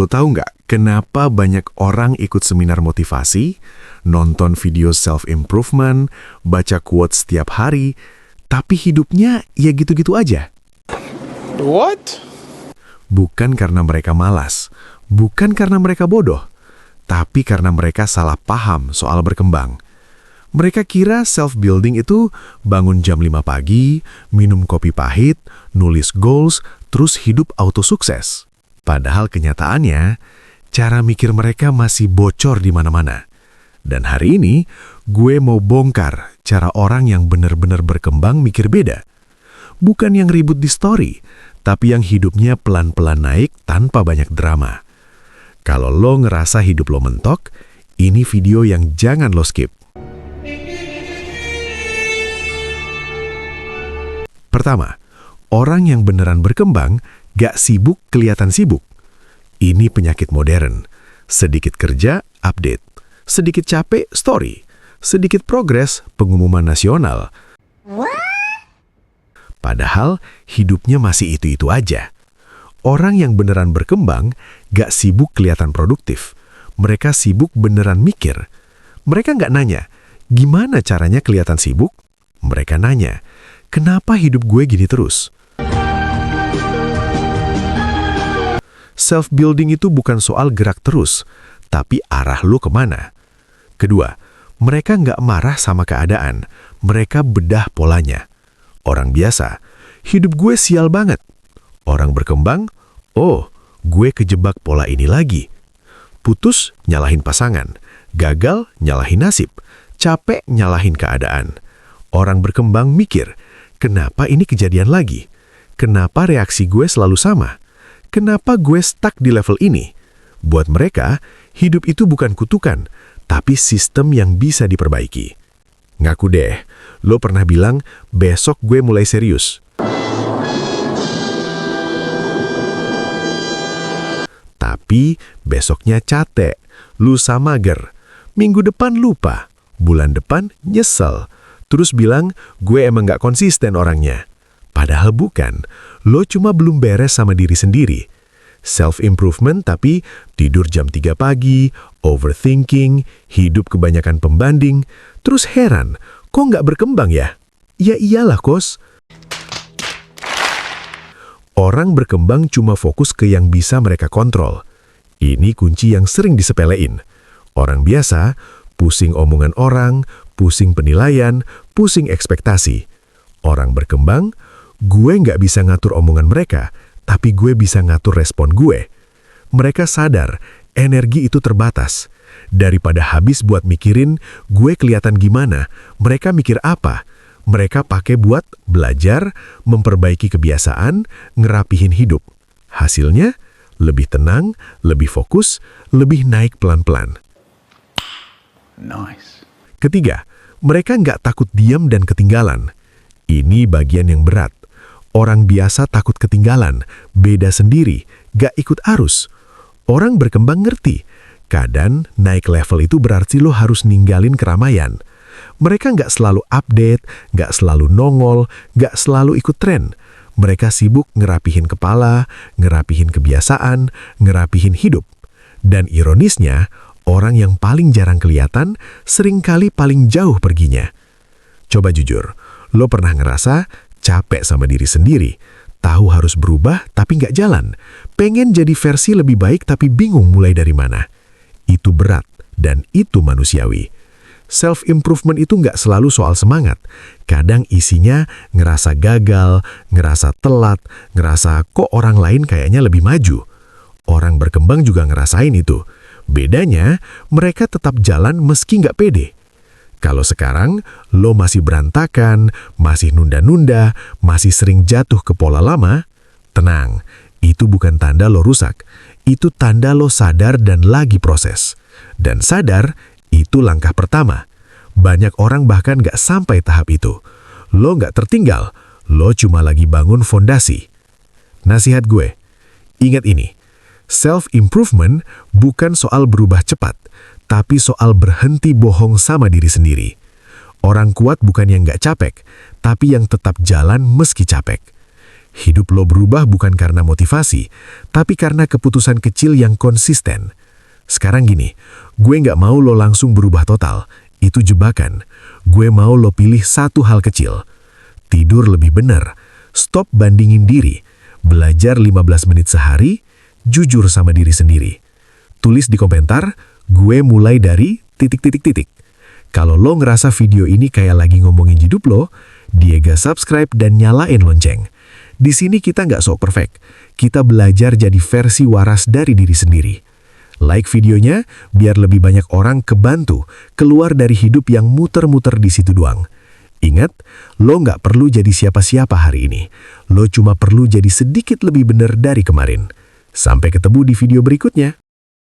Lo tahu nggak kenapa banyak orang ikut seminar motivasi, nonton video self-improvement, baca quotes setiap hari, tapi hidupnya ya gitu-gitu aja? What? Bukan karena mereka malas, bukan karena mereka bodoh, tapi karena mereka salah paham soal berkembang. Mereka kira self-building itu bangun jam 5 pagi, minum kopi pahit, nulis goals, terus hidup auto sukses. Padahal kenyataannya, cara mikir mereka masih bocor di mana-mana. Dan hari ini, gue mau bongkar cara orang yang benar-benar berkembang mikir beda. Bukan yang ribut di story, tapi yang hidupnya pelan-pelan naik tanpa banyak drama. Kalau lo ngerasa hidup lo mentok, ini video yang jangan lo skip. Pertama, orang yang beneran berkembang gak sibuk kelihatan sibuk. Ini penyakit modern. Sedikit kerja, update. Sedikit capek, story. Sedikit progres, pengumuman nasional. Padahal hidupnya masih itu-itu aja. Orang yang beneran berkembang gak sibuk kelihatan produktif. Mereka sibuk beneran mikir. Mereka gak nanya, gimana caranya kelihatan sibuk? Mereka nanya, kenapa hidup gue gini terus? Self-building itu bukan soal gerak terus, tapi arah lu kemana. Kedua, mereka nggak marah sama keadaan, mereka bedah polanya. Orang biasa, hidup gue sial banget. Orang berkembang, oh, gue kejebak pola ini lagi. Putus, nyalahin pasangan. Gagal, nyalahin nasib. Capek, nyalahin keadaan. Orang berkembang mikir, kenapa ini kejadian lagi? Kenapa reaksi gue selalu sama? Kenapa gue stuck di level ini? Buat mereka, hidup itu bukan kutukan, tapi sistem yang bisa diperbaiki. Ngaku deh, lo pernah bilang, besok gue mulai serius. Tapi besoknya capek, lusa mager, minggu depan lupa, bulan depan nyesel. Terus bilang, gue emang gak konsisten orangnya. Padahal bukan, lo cuma belum beres sama diri sendiri. Self-improvement tapi tidur jam 3 pagi, overthinking, hidup kebanyakan pembanding, terus heran, kok gak berkembang ya? Ya iyalah kos. Orang berkembang cuma fokus ke yang bisa mereka kontrol. Ini kunci yang sering disepelein. Orang biasa, pusing omongan orang, pusing penilaian, pusing ekspektasi. Orang berkembang, gue nggak bisa ngatur omongan mereka, tapi gue bisa ngatur respon gue. Mereka sadar, energi itu terbatas. Daripada habis buat mikirin, gue kelihatan gimana, mereka mikir apa. Mereka pakai buat belajar, memperbaiki kebiasaan, ngerapihin hidup. Hasilnya, lebih tenang, lebih fokus, lebih naik pelan-pelan. Nice. Ketiga, mereka nggak takut diam dan ketinggalan. Ini bagian yang berat. Orang biasa takut ketinggalan, beda sendiri, gak ikut arus. Orang berkembang ngerti, kadang naik level itu berarti lo harus ninggalin keramaian. Mereka nggak selalu update, nggak selalu nongol, nggak selalu ikut tren. Mereka sibuk ngerapihin kepala, ngerapihin kebiasaan, ngerapihin hidup. Dan ironisnya, orang yang paling jarang kelihatan, seringkali paling jauh perginya. Coba jujur, lo pernah ngerasa capek sama diri sendiri, tahu harus berubah tapi nggak jalan, pengen jadi versi lebih baik tapi bingung mulai dari mana. Itu berat dan itu manusiawi. Self-improvement itu nggak selalu soal semangat. Kadang isinya ngerasa gagal, ngerasa telat, ngerasa kok orang lain kayaknya lebih maju. Orang berkembang juga ngerasain itu. Bedanya, mereka tetap jalan meski nggak pede. Kalau sekarang, lo masih berantakan, masih nunda-nunda, masih sering jatuh ke pola lama, tenang, itu bukan tanda lo rusak. Itu tanda lo sadar dan lagi proses. Dan sadar, itu langkah pertama. Banyak orang bahkan nggak sampai tahap itu. Lo nggak tertinggal, lo cuma lagi bangun fondasi. Nasihat gue, ingat ini, self-improvement bukan soal berubah cepat, tapi soal berhenti bohong sama diri sendiri. Orang kuat bukan yang nggak capek, tapi yang tetap jalan meski capek. Hidup lo berubah bukan karena motivasi, tapi karena keputusan kecil yang konsisten. Sekarang gini, gue nggak mau lo langsung berubah total. Itu jebakan. Gue mau lo pilih satu hal kecil. Tidur lebih benar, stop bandingin diri, belajar 15 menit sehari, jujur sama diri sendiri. Tulis di komentar, gue mulai dari ... Kalau lo ngerasa video ini kayak lagi ngomongin hidup lo, Diega subscribe dan nyalain lonceng. Di sini kita nggak sok perfect, kita belajar jadi versi waras dari diri sendiri. Like videonya, biar lebih banyak orang kebantu keluar dari hidup yang muter-muter di situ doang. Ingat, lo nggak perlu jadi siapa-siapa hari ini. Lo cuma perlu jadi sedikit lebih benar dari kemarin. Sampai ketemu di video berikutnya.